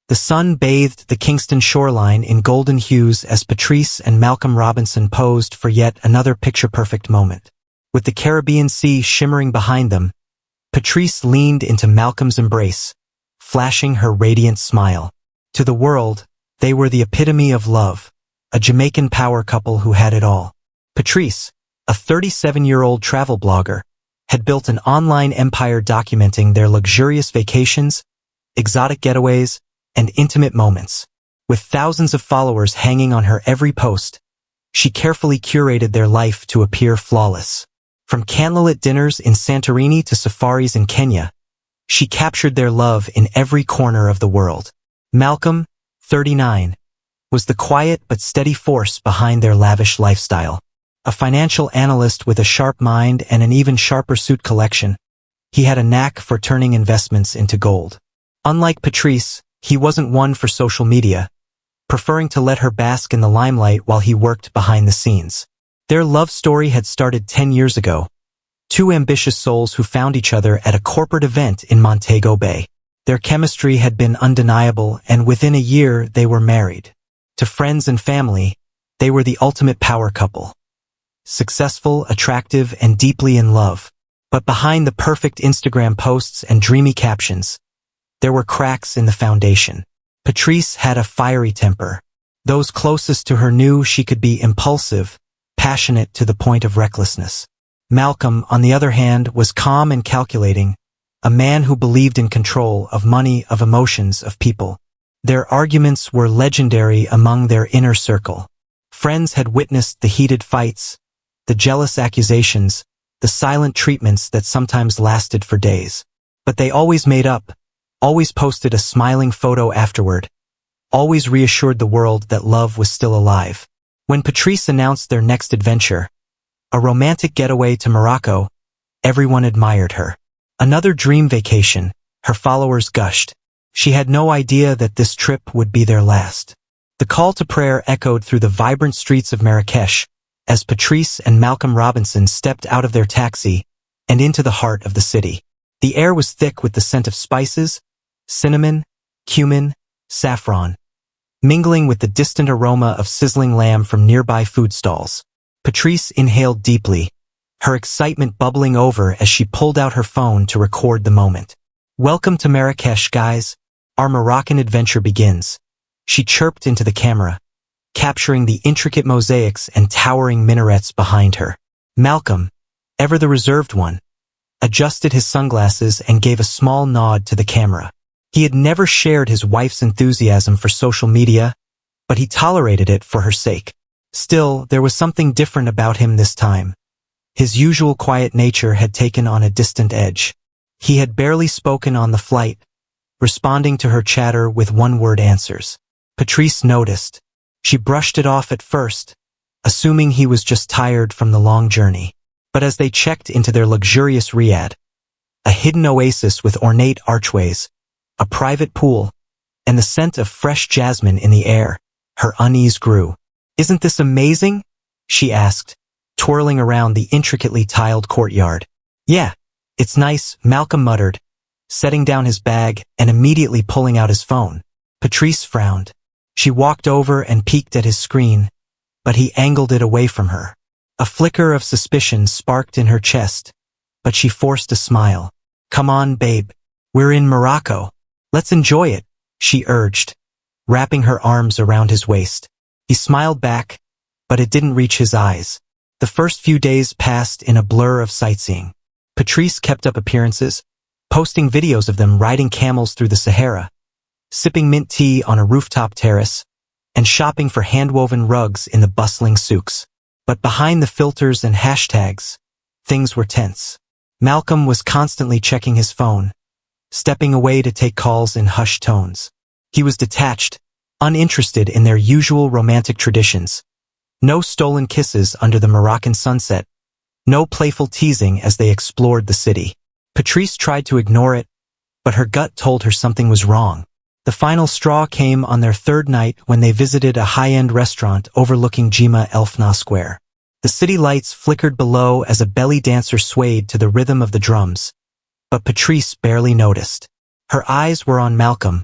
The sun bathed the Kingston shoreline in golden hues as Patrice and Malcolm Robinson posed for yet another picture-perfect moment. With the Caribbean Sea shimmering behind them, Patrice leaned into Malcolm's embrace, flashing her radiant smile. To the world, they were the epitome of love, a Jamaican power couple who had it all. Patrice, a 37-year-old travel blogger, had built an online empire documenting their luxurious vacations, exotic getaways, and intimate moments. With thousands of followers hanging on her every post, she carefully curated their life to appear flawless. From candlelit dinners in Santorini to safaris in Kenya, she captured their love in every corner of the world. Malcolm, 39, was the quiet but steady force behind their lavish lifestyle. A financial analyst with a sharp mind and an even sharper suit collection, he had a knack for turning investments into gold. Unlike Patrice, he wasn't one for social media, preferring to let her bask in the limelight while he worked behind the scenes. Their love story had started 10 years ago, two ambitious souls who found each other at a corporate event in Montego Bay. Their chemistry had been undeniable, and within a year they were married. To friends and family, they were the ultimate power couple. Successful, attractive, and deeply in love. But behind the perfect Instagram posts and dreamy captions, there were cracks in the foundation. Patrice had a fiery temper. Those closest to her knew she could be impulsive, passionate to the point of recklessness. Malcolm, on the other hand, was calm and calculating, a man who believed in control of money, of emotions, of people. Their arguments were legendary among their inner circle. Friends had witnessed the heated fights, the jealous accusations, the silent treatments that sometimes lasted for days. But they always made up, always posted a smiling photo afterward, always reassured the world that love was still alive. When Patrice announced their next adventure, a romantic getaway to Morocco, everyone admired her. Another dream vacation, her followers gushed. She had no idea that this trip would be their last. The call to prayer echoed through the vibrant streets of Marrakesh as Patrice and Malcolm Robinson stepped out of their taxi and into the heart of the city. The air was thick with the scent of spices, cinnamon, cumin, saffron, mingling with the distant aroma of sizzling lamb from nearby food stalls. Patrice inhaled deeply, her excitement bubbling over as she pulled out her phone to record the moment. "Welcome to Marrakesh, guys. Our Moroccan adventure begins," she chirped into the camera, capturing the intricate mosaics and towering minarets behind her. Malcolm, ever the reserved one, adjusted his sunglasses and gave a small nod to the camera. He had never shared his wife's enthusiasm for social media, but he tolerated it for her sake. Still, there was something different about him this time. His usual quiet nature had taken on a distant edge. He had barely spoken on the flight, responding to her chatter with one-word answers. Patrice noticed. She brushed it off at first, assuming he was just tired from the long journey. But as they checked into their luxurious riad, a hidden oasis with ornate archways, a private pool, and the scent of fresh jasmine in the air, her unease grew. "Isn't this amazing?" she asked, twirling around the intricately tiled courtyard. "Yeah, it's nice," Malcolm muttered, setting down his bag and immediately pulling out his phone. Patrice frowned. She walked over and peeked at his screen, but he angled it away from her. A flicker of suspicion sparked in her chest, but she forced a smile. "Come on, babe. We're in Morocco. Let's enjoy it," she urged, wrapping her arms around his waist. He smiled back, but it didn't reach his eyes. The first few days passed in a blur of sightseeing. Patrice kept up appearances, posting videos of them riding camels through the Sahara, sipping mint tea on a rooftop terrace, and shopping for hand-woven rugs in the bustling souks. But behind the filters and hashtags, things were tense. Malcolm was constantly checking his phone, stepping away to take calls in hushed tones. He was detached, uninterested in their usual romantic traditions. No stolen kisses under the Moroccan sunset, no playful teasing as they explored the city. Patrice tried to ignore it, but her gut told her something was wrong. The final straw came on their third night when they visited a high-end restaurant overlooking Jima Elfna Square. The city lights flickered below as a belly dancer swayed to the rhythm of the drums, but Patrice barely noticed. Her eyes were on Malcolm,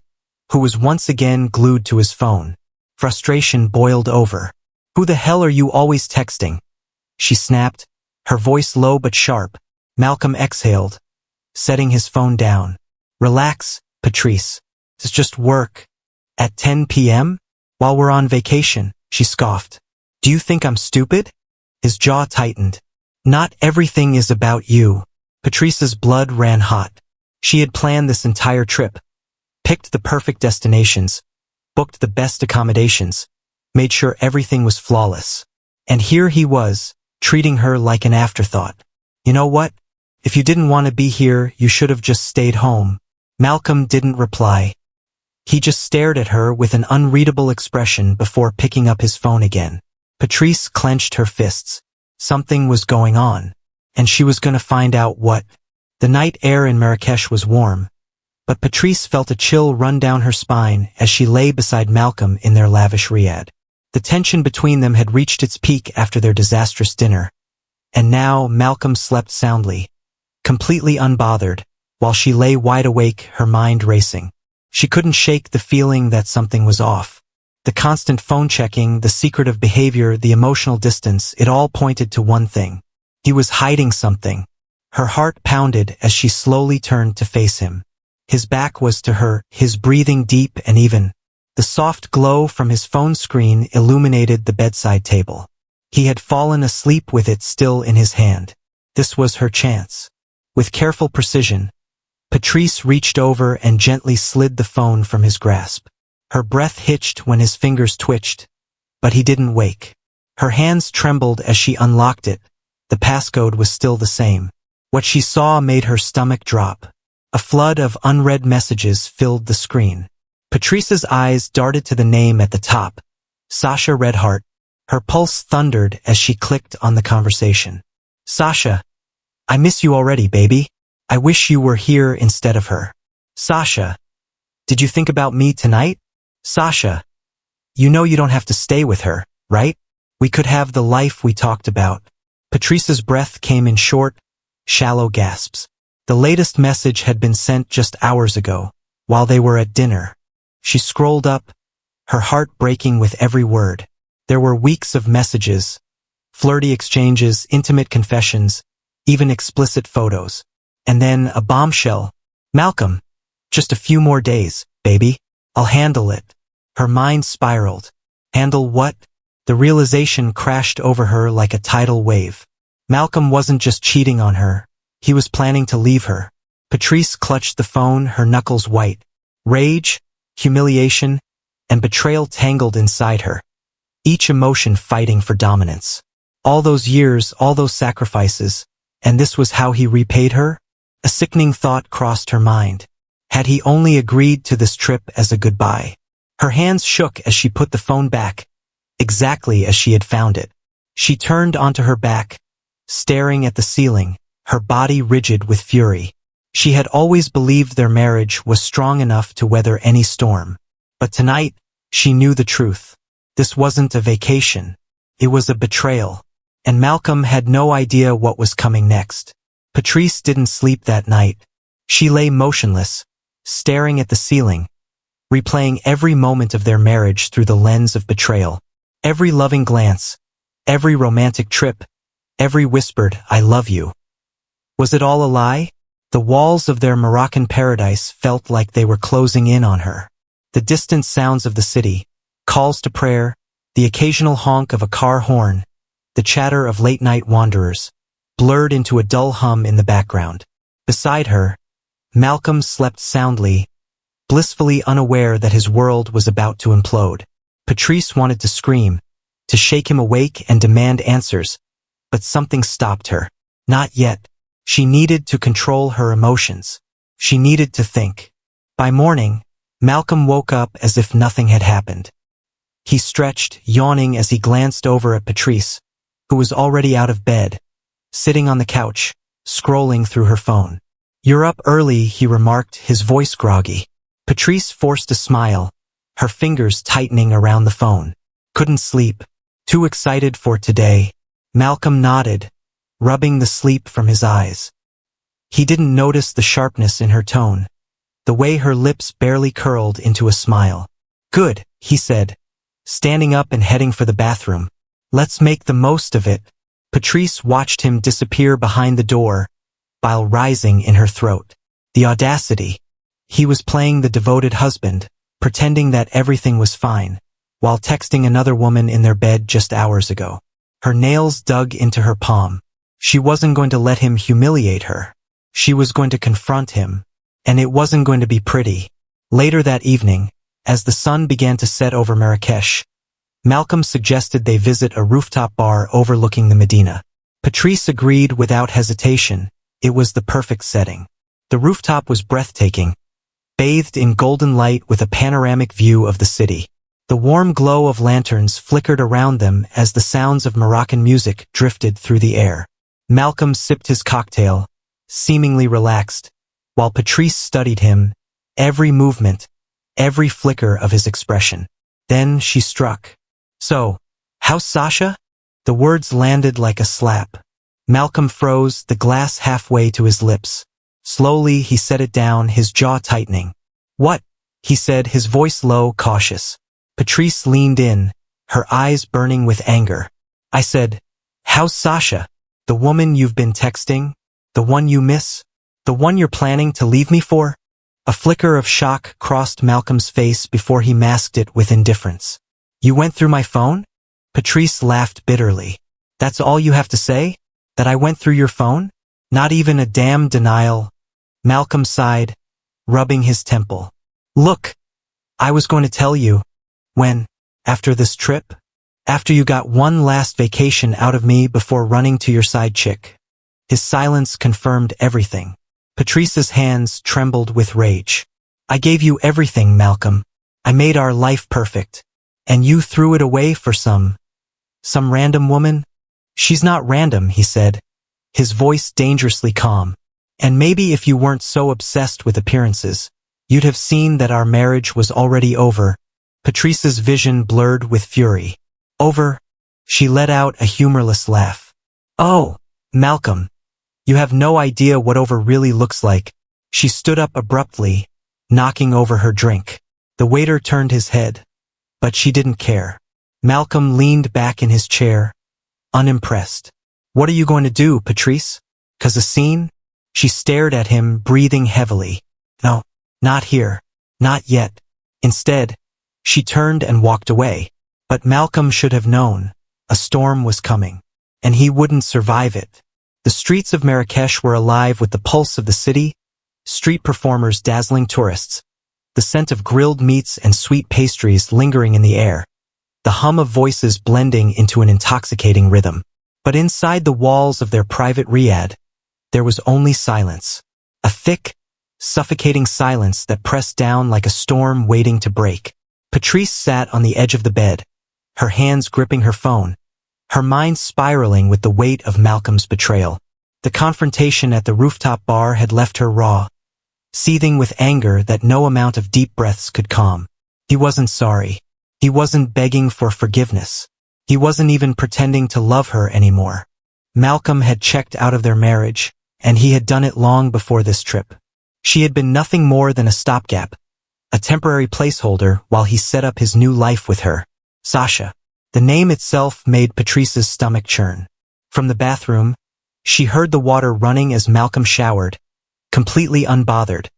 who was once again glued to his phone. Frustration boiled over. "Who the hell are you always texting?" she snapped, her voice low but sharp. Malcolm exhaled, setting his phone down. "Relax, Patrice. It's just work." "At 10 p.m.? While we're on vacation," she scoffed. "Do you think I'm stupid?" His jaw tightened. "Not everything is about you." Patrice's blood ran hot. She had planned this entire trip, picked the perfect destinations, booked the best accommodations, made sure everything was flawless. And here he was, treating her like an afterthought. "You know what? If you didn't want to be here, you should have just stayed home." Malcolm didn't reply. He just stared at her with an unreadable expression before picking up his phone again. Patrice clenched her fists. Something was going on, and she was going to find out what. The night air in Marrakesh was warm, but Patrice felt a chill run down her spine as she lay beside Malcolm in their lavish riad. The tension between them had reached its peak after their disastrous dinner, and now Malcolm slept soundly, completely unbothered, while she lay wide awake, her mind racing. She couldn't shake the feeling that something was off. The constant phone checking, the secretive behavior, the emotional distance, it all pointed to one thing. He was hiding something. Her heart pounded as she slowly turned to face him. His back was to her, his breathing deep and even. The soft glow from his phone screen illuminated the bedside table. He had fallen asleep with it still in his hand. This was her chance. With careful precision, Patrice reached over and gently slid the phone from his grasp. Her breath hitched when his fingers twitched, but he didn't wake. Her hands trembled as she unlocked it. The passcode was still the same. What she saw made her stomach drop. A flood of unread messages filled the screen. Patrice's eyes darted to the name at the top, Sasha Redheart. Her pulse thundered as she clicked on the conversation. "Sasha, I miss you already, baby. I wish you were here instead of her." "Sasha, did you think about me tonight?" "Sasha, you know you don't have to stay with her, right? We could have the life we talked about." Patrice's breath came in short, shallow gasps. The latest message had been sent just hours ago, while they were at dinner. She scrolled up, her heart breaking with every word. There were weeks of messages, flirty exchanges, intimate confessions, even explicit photos. And then a bombshell. "Malcolm, just a few more days, baby. I'll handle it." Her mind spiraled. Handle what? The realization crashed over her like a tidal wave. Malcolm wasn't just cheating on her. He was planning to leave her. Patrice clutched the phone, her knuckles white. Rage, humiliation, and betrayal tangled inside her, each emotion fighting for dominance. All those years, all those sacrifices, and this was how he repaid her? A sickening thought crossed her mind. Had he only agreed to this trip as a goodbye? Her hands shook as she put the phone back, exactly as she had found it. She turned onto her back, staring at the ceiling, her body rigid with fury. She had always believed their marriage was strong enough to weather any storm. But tonight, she knew the truth. This wasn't a vacation. It was a betrayal. And Malcolm had no idea what was coming next. Patrice didn't sleep that night. She lay motionless, staring at the ceiling, replaying every moment of their marriage through the lens of betrayal. Every loving glance, every romantic trip, every whispered, "I love you." Was it all a lie? The walls of their Moroccan paradise felt like they were closing in on her. The distant sounds of the city, calls to prayer, the occasional honk of a car horn, the chatter of late-night wanderers, blurred into a dull hum in the background. Beside her, Malcolm slept soundly, blissfully unaware that his world was about to implode. Patrice wanted to scream, to shake him awake and demand answers, but something stopped her. Not yet. She needed to control her emotions. She needed to think. By morning, Malcolm woke up as if nothing had happened. He stretched, yawning as he glanced over at Patrice, who was already out of bed, sitting on the couch, scrolling through her phone. "You're up early," he remarked, his voice groggy. Patrice forced a smile, her fingers tightening around the phone. "Couldn't sleep. Too excited for today." Malcolm nodded, rubbing the sleep from his eyes. He didn't notice the sharpness in her tone. the way her lips barely curled into a smile. "Good," he said, standing up and heading for the bathroom. "Let's make the most of it." Patrice watched him disappear behind the door, bile rising in her throat. The audacity. He was playing the devoted husband, pretending that everything was fine, while texting another woman in their bed just hours ago. Her nails dug into her palm. She wasn't going to let him humiliate her. She was going to confront him, and it wasn't going to be pretty. Later that evening, as the sun began to set over Marrakesh, Malcolm suggested they visit a rooftop bar overlooking the Medina. Patrice agreed without hesitation. It was the perfect setting. The rooftop was breathtaking, bathed in golden light with a panoramic view of the city. The warm glow of lanterns flickered around them as the sounds of Moroccan music drifted through the air. Malcolm sipped his cocktail, seemingly relaxed, while Patrice studied him, every movement, every flicker of his expression. Then she struck. "So, how's Sasha?" The words landed like a slap. Malcolm froze, the glass halfway to his lips. Slowly he set it down, his jaw tightening. "What?" he said, his voice low, cautious. Patrice leaned in, her eyes burning with anger. "I said, how's Sasha? The woman you've been texting? The one you miss? The one you're planning to leave me for?" A flicker of shock crossed Malcolm's face before he masked it with indifference. "You went through my phone?" Patrice laughed bitterly. "That's all you have to say? That I went through your phone? Not even a damn denial?" Malcolm sighed, rubbing his temple. "Look, I was going to tell you. When? After this trip? After you got one last vacation out of me before running to your side chick." His silence confirmed everything. Patrice's hands trembled with rage. "I gave you everything, Malcolm. I made our life perfect. And you threw it away for some random woman?" "She's not random," he said, his voice dangerously calm. "And maybe if you weren't so obsessed with appearances, you'd have seen that our marriage was already over." Patrice's vision blurred with fury. "Over?" She let out a humorless laugh. "Oh, Malcolm, you have no idea what over really looks like." She stood up abruptly, knocking over her drink. The waiter turned his head, but she didn't care. Malcolm leaned back in his chair, unimpressed. "What are you going to do, Patrice? 'Cause a scene?" She stared at him, breathing heavily. "No, not here. Not yet." Instead, she turned and walked away. But Malcolm should have known. A storm was coming, and he wouldn't survive it. The streets of Marrakesh were alive with the pulse of the city, street performers dazzling tourists, the scent of grilled meats and sweet pastries lingering in the air, the hum of voices blending into an intoxicating rhythm. But inside the walls of their private riad, there was only silence. A thick, suffocating silence that pressed down like a storm waiting to break. Patrice sat on the edge of the bed, her hands gripping her phone, her mind spiraling with the weight of Malcolm's betrayal. The confrontation at the rooftop bar had left her raw, seething with anger that no amount of deep breaths could calm. He wasn't sorry. He wasn't begging for forgiveness. He wasn't even pretending to love her anymore. Malcolm had checked out of their marriage, and he had done it long before this trip. She had been nothing more than a stopgap, a temporary placeholder while he set up his new life with her. Sasha. The name itself made Patrice's stomach churn. From the bathroom, she heard the water running as Malcolm showered, completely unbothered,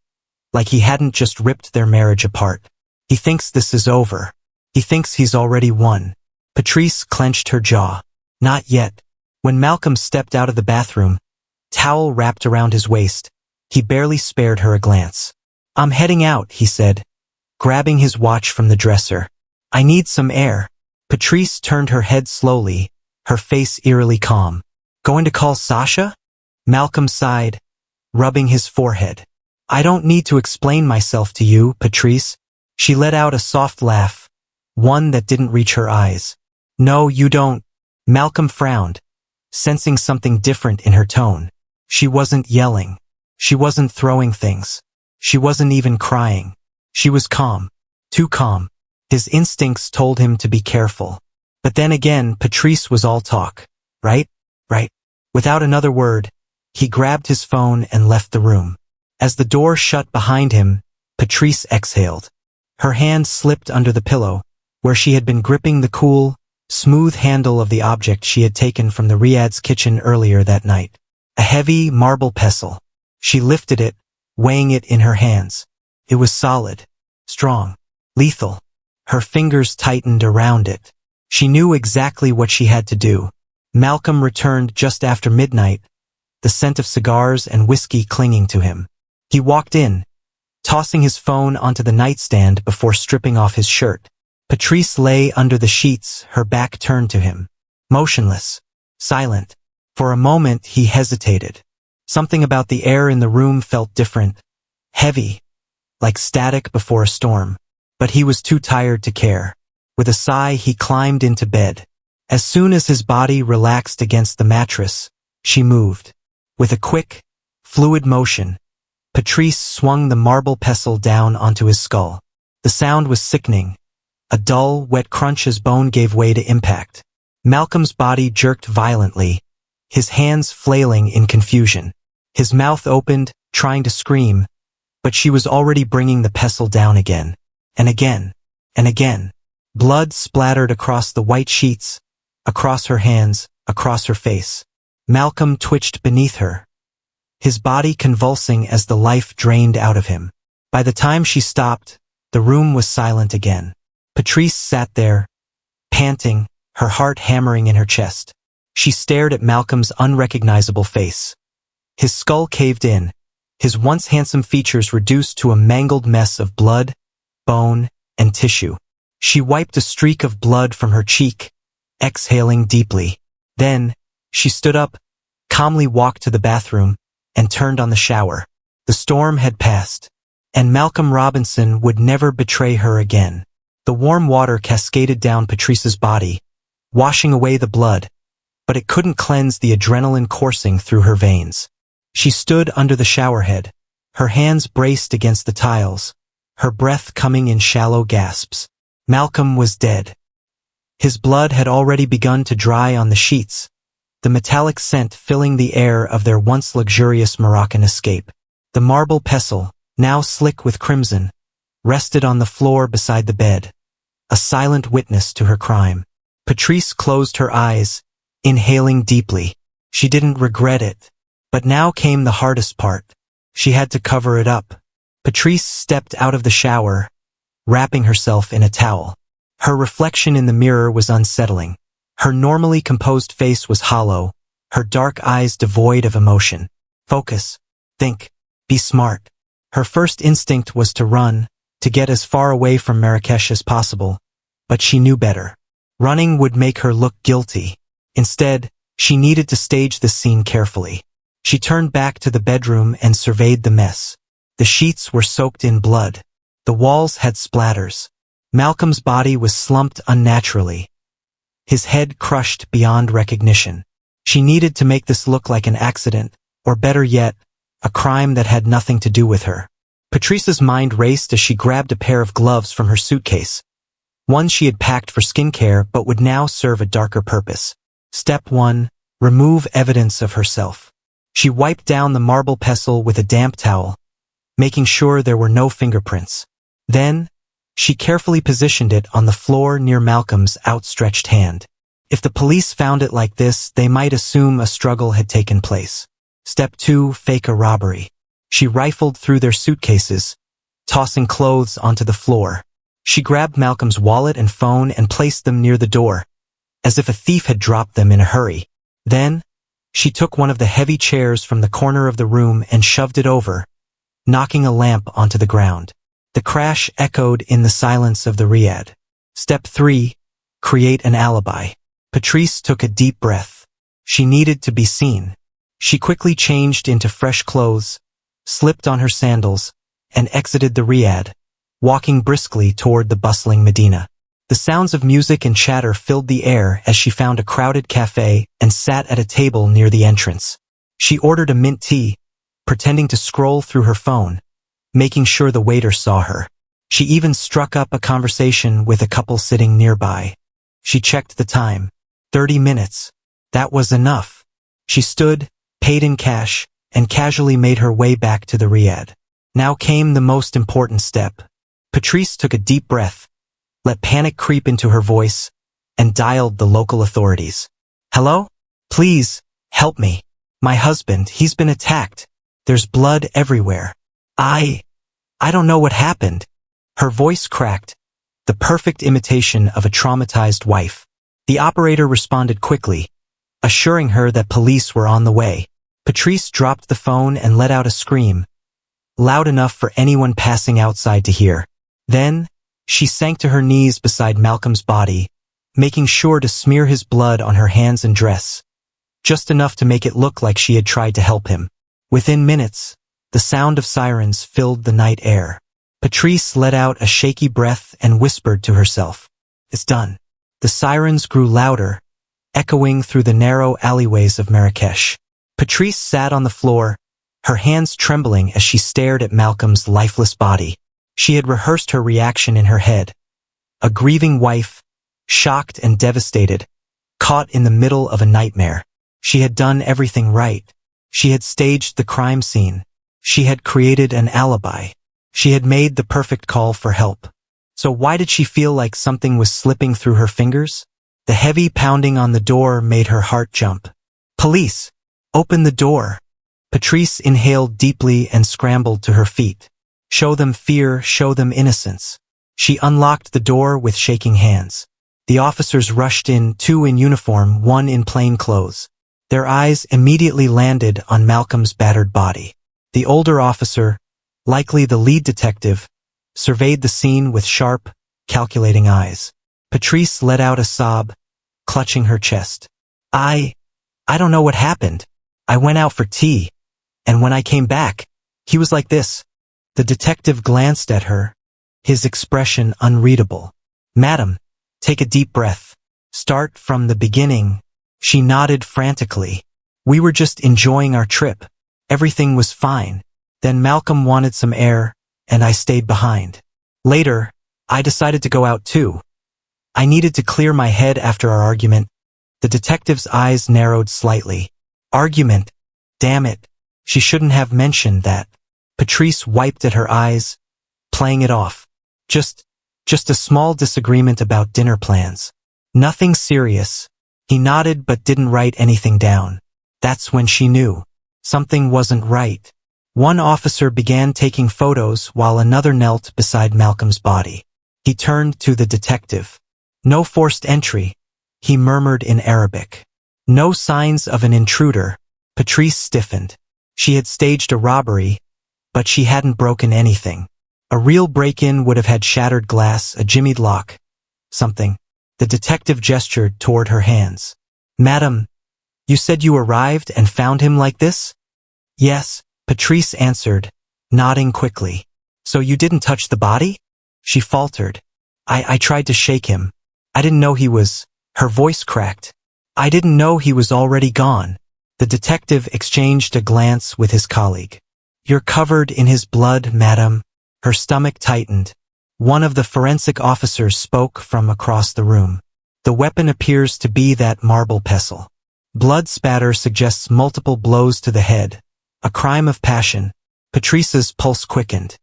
like he hadn't just ripped their marriage apart. He thinks this is over. He thinks he's already won. Patrice clenched her jaw. Not yet. When Malcolm stepped out of the bathroom, towel wrapped around his waist, he barely spared her a glance. "I'm heading out," he said, grabbing his watch from the dresser. "I need some air." Patrice turned her head slowly, her face eerily calm. "Going to call Sasha?" Malcolm sighed, rubbing his forehead. "I don't need to explain myself to you, Patrice." She let out a soft laugh, one that didn't reach her eyes. "No, you don't." Malcolm frowned, sensing something different in her tone. She wasn't yelling. She wasn't throwing things. She wasn't even crying. She was calm. Too calm. His instincts told him to be careful. But then again, Patrice was all talk. Right? Right. Without another word, he grabbed his phone and left the room. As the door shut behind him, Patrice exhaled. Her hand slipped under the pillow, where she had been gripping the cool, smooth handle of the object she had taken from the Riyadh's kitchen earlier that night. A heavy marble pestle. She lifted it, weighing it in her hands. It was solid, strong, lethal. Her fingers tightened around it. She knew exactly what she had to do. Malcolm returned just after midnight, the scent of cigars and whiskey clinging to him. He walked in, tossing his phone onto the nightstand before stripping off his shirt. Patrice lay under the sheets, her back turned to him. Motionless, silent. For a moment he hesitated. Something about the air in the room felt different, heavy, like static before a storm. But he was too tired to care. With a sigh he climbed into bed. As soon as his body relaxed against the mattress, she moved. With a quick, fluid motion, Patrice swung the marble pestle down onto his skull. The sound was sickening. A dull, wet crunch as bone gave way to impact. Malcolm's body jerked violently, his hands flailing in confusion. His mouth opened, trying to scream, but she was already bringing the pestle down again, and again, and again. Blood splattered across the white sheets, across her hands, across her face. Malcolm twitched beneath her, his body convulsing as the life drained out of him. By the time she stopped, the room was silent again. Patrice sat there, panting, her heart hammering in her chest. She stared at Malcolm's unrecognizable face. His skull caved in, his once handsome features reduced to a mangled mess of blood, bone, and tissue. She wiped a streak of blood from her cheek, exhaling deeply. Then, she stood up, calmly walked to the bathroom, and turned on the shower. The storm had passed, and Malcolm Robinson would never betray her again. The warm water cascaded down Patrice's body, washing away the blood, but it couldn't cleanse the adrenaline coursing through her veins. She stood under the showerhead, her hands braced against the tiles, her breath coming in shallow gasps. Malcolm was dead. His blood had already begun to dry on the sheets, the metallic scent filling the air of their once luxurious Moroccan escape. The marble pestle, now slick with crimson, rested on the floor beside the bed, a silent witness to her crime. Patrice closed her eyes, inhaling deeply. She didn't regret it. But now came the hardest part. She had to cover it up. Patrice stepped out of the shower, wrapping herself in a towel. Her reflection in the mirror was unsettling. Her normally composed face was hollow, her dark eyes devoid of emotion. Focus. Think. Be smart. Her first instinct was to run, to get as far away from Marrakesh as possible. But she knew better. Running would make her look guilty. Instead, she needed to stage the scene carefully. She turned back to the bedroom and surveyed the mess. The sheets were soaked in blood. The walls had splatters. Malcolm's body was slumped unnaturally, his head crushed beyond recognition. She needed to make this look like an accident, or better yet, a crime that had nothing to do with her. Patrice's mind raced as she grabbed a pair of gloves from her suitcase. One she had packed for skincare but would now serve a darker purpose. Step 1. Remove evidence of herself. She wiped down the marble pestle with a damp towel, making sure there were no fingerprints. Then, she carefully positioned it on the floor near Malcolm's outstretched hand. If the police found it like this, they might assume a struggle had taken place. Step 2. Fake a robbery. She rifled through their suitcases, tossing clothes onto the floor. She grabbed Malcolm's wallet and phone and placed them near the door, as if a thief had dropped them in a hurry. Then, she took one of the heavy chairs from the corner of the room and shoved it over, knocking a lamp onto the ground. The crash echoed in the silence of the Riyadh. Step 3. Create an alibi. Patrice took a deep breath. She needed to be seen. She quickly changed into fresh clothes, slipped on her sandals, and exited the Riyadh, walking briskly toward the bustling Medina. The sounds of music and chatter filled the air as she found a crowded cafe and sat at a table near the entrance. She ordered a mint tea, pretending to scroll through her phone, making sure the waiter saw her. She even struck up a conversation with a couple sitting nearby. She checked the time. 30 minutes. That was enough. She stood, paid in cash, and casually made her way back to the Riyadh. Now came the most important step. Patrice took a deep breath, let panic creep into her voice, and dialed the local authorities. Hello? Please, help me. My husband, he's been attacked. There's blood everywhere. I don't know what happened. Her voice cracked, the perfect imitation of a traumatized wife. The operator responded quickly, assuring her that police were on the way. Patrice dropped the phone and let out a scream, loud enough for anyone passing outside to hear. Then, she sank to her knees beside Malcolm's body, making sure to smear his blood on her hands and dress, just enough to make it look like she had tried to help him. Within minutes, the sound of sirens filled the night air. Patrice let out a shaky breath and whispered to herself, "It's done." The sirens grew louder, echoing through the narrow alleyways of Marrakesh. Patrice sat on the floor, her hands trembling as she stared at Malcolm's lifeless body. She had rehearsed her reaction in her head. A grieving wife, shocked and devastated, caught in the middle of a nightmare. She had done everything right. She had staged the crime scene. She had created an alibi. She had made the perfect call for help. So why did she feel like something was slipping through her fingers? The heavy pounding on the door made her heart jump. "Police! Open the door!" Patrice inhaled deeply and scrambled to her feet. Show them fear, show them innocence. She unlocked the door with shaking hands. The officers rushed in, 2 in uniform, 1 in plain clothes. Their eyes immediately landed on Malcolm's battered body. The older officer, likely the lead detective, surveyed the scene with sharp, calculating eyes. Patrice let out a sob, clutching her chest. I don't know what happened. I went out for tea, and when I came back, he was like this." The detective glanced at her, his expression unreadable. "Madam, take a deep breath. Start from the beginning." She nodded frantically. "We were just enjoying our trip. Everything was fine. Then Malcolm wanted some air, and I stayed behind. Later, I decided to go out too. I needed to clear my head after our argument." The detective's eyes narrowed slightly. "Argument? Damn it. She shouldn't have mentioned that." Patrice wiped at her eyes, playing it off. Just a small disagreement about dinner plans. Nothing serious." He nodded but didn't write anything down. That's when she knew. Something wasn't right. One officer began taking photos while another knelt beside Malcolm's body. He turned to the detective. "No forced entry," he murmured in Arabic. "No signs of an intruder." Patrice stiffened. She had staged a robbery, but she hadn't broken anything. A real break-in would have had shattered glass, a jimmied lock, something. The detective gestured toward her hands. "Madam, you said you arrived and found him like this?" "Yes," Patrice answered, nodding quickly. "So you didn't touch the body?" She faltered. I tried to shake him. I didn't know he was..." Her voice cracked. "I didn't know he was already gone." The detective exchanged a glance with his colleague. "You're covered in his blood, madam." Her stomach tightened. One of the forensic officers spoke from across the room. "The weapon appears to be that marble pestle. Blood spatter suggests multiple blows to the head. A crime of passion." Patrice's pulse quickened.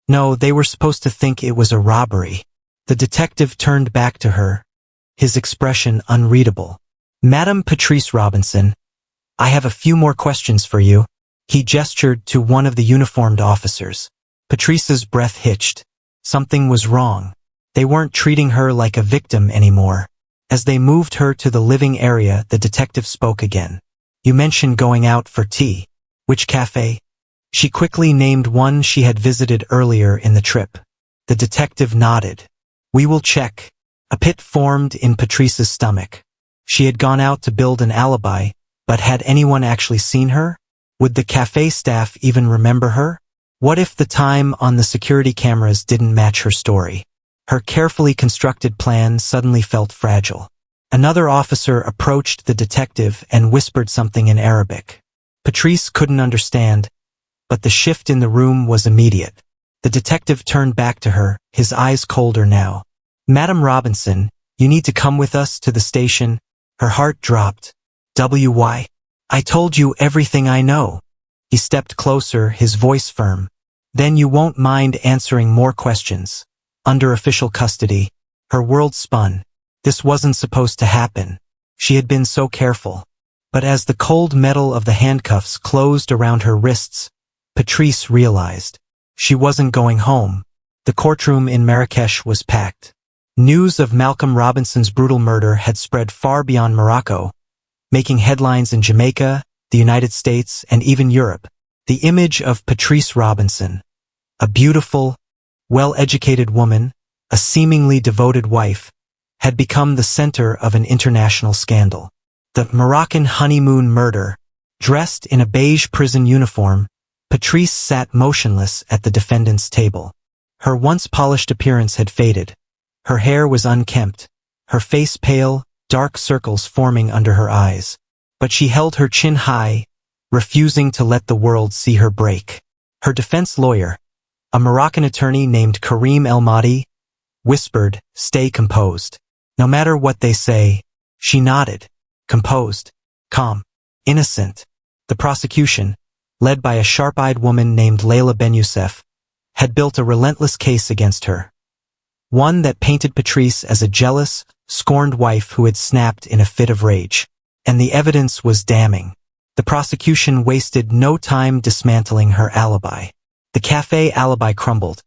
No, they were supposed to think it was a robbery." The detective turned back to her, his expression unreadable. "Madam Patrice Robinson, I have a few more questions for you." He gestured to one of the uniformed officers. Patrice's breath hitched. Something was wrong. They weren't treating her like a victim anymore. As they moved her to the living area, the detective spoke again. "You mentioned going out for tea. Which cafe?" She quickly named one she had visited earlier in the trip. The detective nodded. "We will check." A pit formed in Patrice's stomach. She had gone out to build an alibi, but had anyone actually seen her? Would the cafe staff even remember her? What if the time on the security cameras didn't match her story? Her carefully constructed plan suddenly felt fragile. Another officer approached the detective and whispered something in Arabic. Patrice couldn't understand, but the shift in the room was immediate. The detective turned back to her, his eyes colder now. "Madam Robinson, you need to come with us to the station." Her heart dropped. "Why? I told you everything I know." He stepped closer, his voice firm. Then you won't mind answering more questions. Under official custody, her world spun. This wasn't supposed to happen. She had been so careful. But as the cold metal of the handcuffs closed around her wrists, Patrice realized she wasn't going home. The courtroom in Marrakesh was packed. News of Malcolm Robinson's brutal murder had spread far beyond Morocco, making headlines in Jamaica, the United States, and even Europe. The image of Patrice Robinson, a beautiful, well-educated woman, a seemingly devoted wife, had become the center of an international scandal. The Moroccan honeymoon murder. Dressed in a beige prison uniform, Patrice sat motionless at the defendant's table. Her once polished appearance had faded. Her hair was unkempt, her face pale, dark circles forming under her eyes. But she held her chin high, refusing to let the world see her break. Her defense lawyer, a Moroccan attorney named Karim El Mahdi, whispered, "Stay composed. No matter what they say." She nodded, composed, calm, innocent. The prosecution, led by a sharp-eyed woman named Layla Ben Youssef, had built a relentless case against her. One that painted Patrice as a jealous, scorned wife who had snapped in a fit of rage. And the evidence was damning. The prosecution wasted no time dismantling her alibi. The cafe alibi crumbled.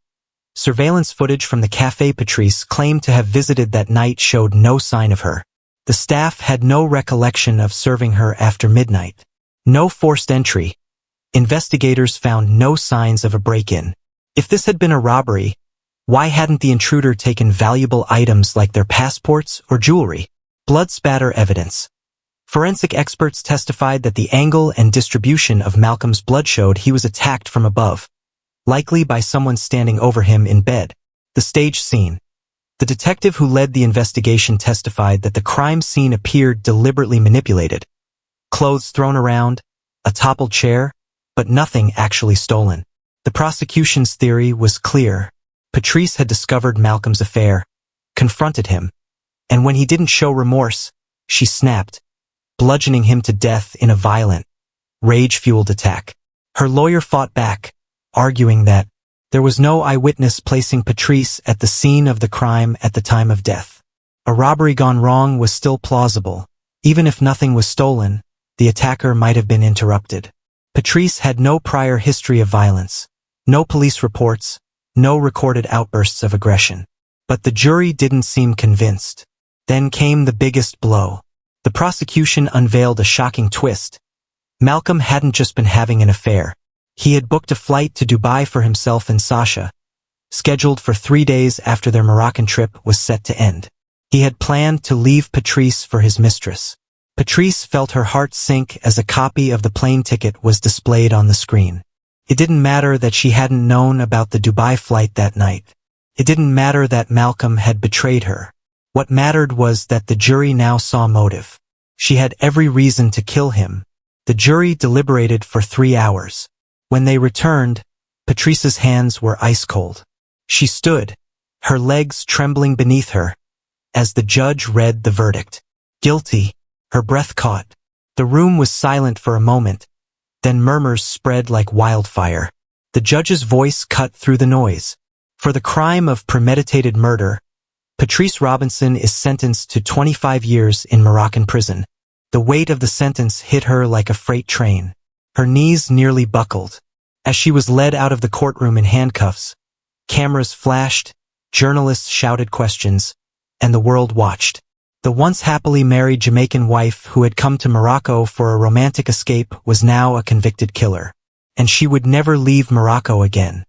Surveillance footage from the cafe Patrice claimed to have visited that night showed no sign of her. The staff had no recollection of serving her after midnight. No forced entry. Investigators found no signs of a break-in. If this had been a robbery, why hadn't the intruder taken valuable items like their passports or jewelry? Blood spatter evidence. Forensic experts testified that the angle and distribution of Malcolm's blood showed he was attacked from above, likely by someone standing over him in bed. The stage scene. The detective who led the investigation testified that the crime scene appeared deliberately manipulated. Clothes thrown around, a toppled chair, but nothing actually stolen. The prosecution's theory was clear. Patrice had discovered Malcolm's affair, confronted him, and when he didn't show remorse, she snapped, bludgeoning him to death in a violent, rage-fueled attack. Her lawyer fought back, arguing that there was no eyewitness placing Patrice at the scene of the crime at the time of death. A robbery gone wrong was still plausible. Even if nothing was stolen, the attacker might have been interrupted. Patrice had no prior history of violence, no police reports, no recorded outbursts of aggression. But the jury didn't seem convinced. Then came the biggest blow. The prosecution unveiled a shocking twist. Malcolm hadn't just been having an affair. He had booked a flight to Dubai for himself and Sasha, scheduled for 3 days after their Moroccan trip was set to end. He had planned to leave Patrice for his mistress. Patrice felt her heart sink as a copy of the plane ticket was displayed on the screen. It didn't matter that she hadn't known about the Dubai flight that night. It didn't matter that Malcolm had betrayed her. What mattered was that the jury now saw motive. She had every reason to kill him. The jury deliberated for 3 hours. When they returned, Patrice's hands were ice cold. She stood, her legs trembling beneath her, as the judge read the verdict. Guilty. Her breath caught. The room was silent for a moment. Then murmurs spread like wildfire. The judge's voice cut through the noise. For the crime of premeditated murder, Patrice Robinson is sentenced to 25 years in Moroccan prison. The weight of the sentence hit her like a freight train. Her knees nearly buckled. As she was led out of the courtroom in handcuffs, cameras flashed, journalists shouted questions, and the world watched. The once happily married Jamaican wife who had come to Morocco for a romantic escape was now a convicted killer. And she would never leave Morocco again.